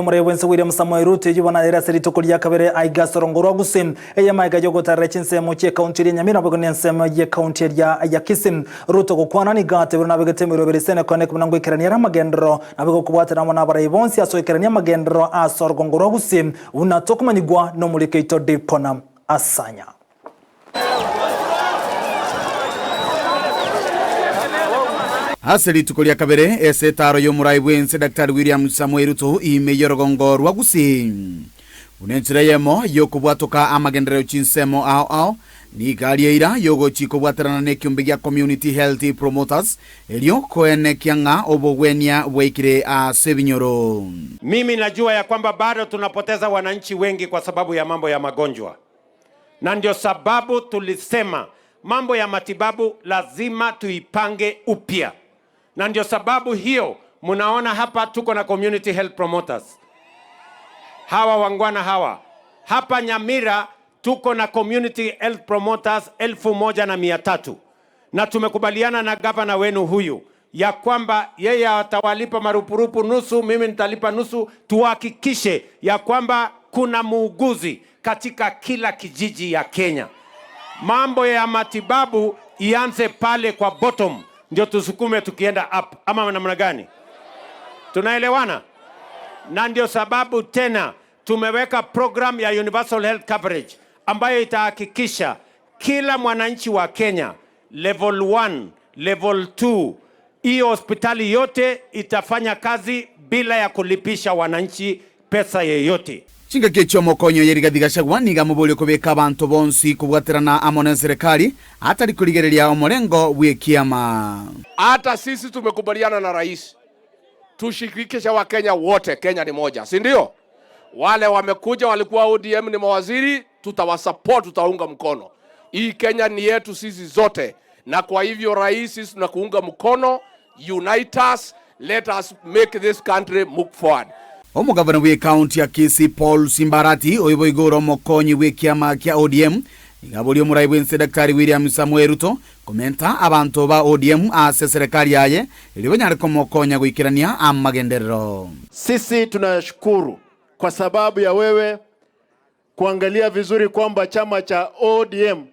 Wense William Samoei Ruto yibona era serito kulia kabere aigasorongorwa gusim eyamaiga jogota rechinse moche county ya Nyamira bagone nsema ye county ya Kisim Ruto gukwana ni gate buna begetemiro berisene connect munango ikerania ramagendro nabego kubwatira mona barayibonsi aso ikerania magendro asorongorwa gusim unatokumanyigwa no mulikeito dipona asanya Aseli tukolia kabere esetaro yomurai wense Dr. William Samoei Ruto imeyorogongo rwagusi. Unenchire yemo yokubwatoka amagendero chinsemo ao ni galieira yogo chiko bwaterana ne kyumbigia community health promoters elio koene kianga obogwenia weikire a sebinyoro. Mimi najua ya kwamba bado tunapoteza wananchi wengi kwa sababu ya mambo ya magonjwa. Na ndio sababu tulisema mambo ya matibabu lazima tuipange upya. Na ndio sababu hiyo munaona hapa tuko na community health promoters. Hawa wangwana hawa. Hapa Nyamira tuko na community health promoters 1,300. Na tumekubaliana na gavana wenu huyu ya kwamba yeye atawalipa marupurupu nusu, mimi nitalipa nusu, tuhakikishe ya kwamba kuna muuguzi katika kila kijiji ya Kenya. Mambo ya matibabu ianze pale kwa bottom. Ndio tusukume tukienda up ama namna gani? Tunaelewana? Na ndio sababu tena tumeweka program ya universal health coverage ambayo itahakikisha kila mwananchi wa Kenya level 1, level 2 hiyo hospitali yote itafanya kazi bila ya kulipisha wananchi pesa yeyote. Chinga kecho mokonyo yerigathigashagwa niga mubuli kubeka abantu bonsi kubwaterana amone serikali atari kuligereria omorengo wikiama. Hata sisi tumekubaliana na rais tushirikishe wa Kenya wote, Kenya ni moja, si ndio? Wale wamekuja walikuwa ODM ni mawaziri, tutawasupport, tutaunga mkono. Hii Kenya ni yetu sisi zote, na kwa hivyo rais sisi tunakuunga mkono. Unite us, let us make this country move forward. Omugavana we county ya Kisii Paul Simbarati oibo igoro mokonyi we kiama kya ODM igabuli omurai wense Dr. William Samoei Ruto komenta abantu ba ODM ase serikali yaye ilibonyare komokonya guikirania amagenderero. Sisi tunashukuru kwa sababu ya wewe kuangalia vizuri kwamba chama cha ODM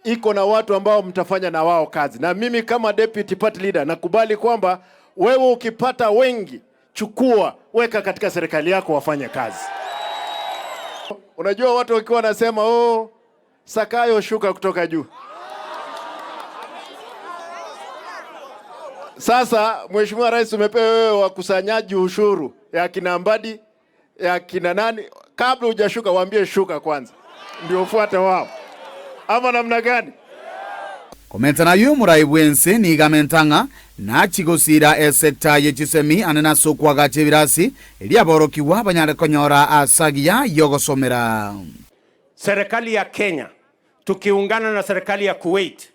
iko na watu ambao mtafanya na wao kazi, na mimi kama deputy party leader nakubali kwamba wewe ukipata wengi chukua weka katika serikali yako wafanye kazi. Unajua watu wakiwa wanasema Sakayo shuka kutoka juu. Sasa Mheshimiwa Rais umepewa wewe wakusanyaji ushuru ya kina Mbadi ya kina nani, kabla hujashuka waambie shuka kwanza ndio ufuate wao. Ama namna gani? Komenta na yu murai wense ni gamentanga na chigosira sekta yechisemi anena sokwa gache virasi ili aborokiwa banyare konyora asagia yogosomera. Serikali ya Kenya tukiungana na serikali ya Kuwait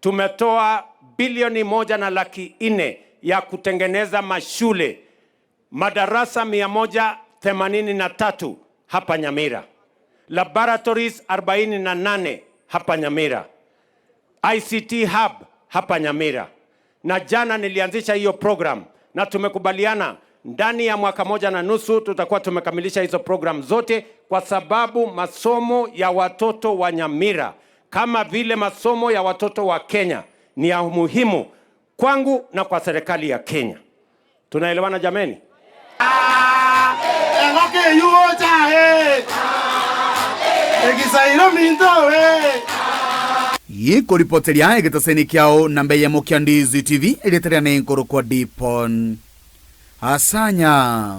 tumetoa bilioni 1.4 ya kutengeneza mashule, madarasa 183 hapa Nyamira, laboratories 48 hapa Nyamira, ICT hub hapa Nyamira. Na jana nilianzisha hiyo program na tumekubaliana ndani ya mwaka 1.5 tutakuwa tumekamilisha hizo program zote, kwa sababu masomo ya watoto wa Nyamira kama vile masomo ya watoto wa Kenya ni ya muhimu kwangu na kwa serikali ya Kenya. Tunaelewana jameni? Yiko ripoteria egetaseni kiao nambe ya Mokiandizi TV eleteria nenkoro kwa Dipon Asanya.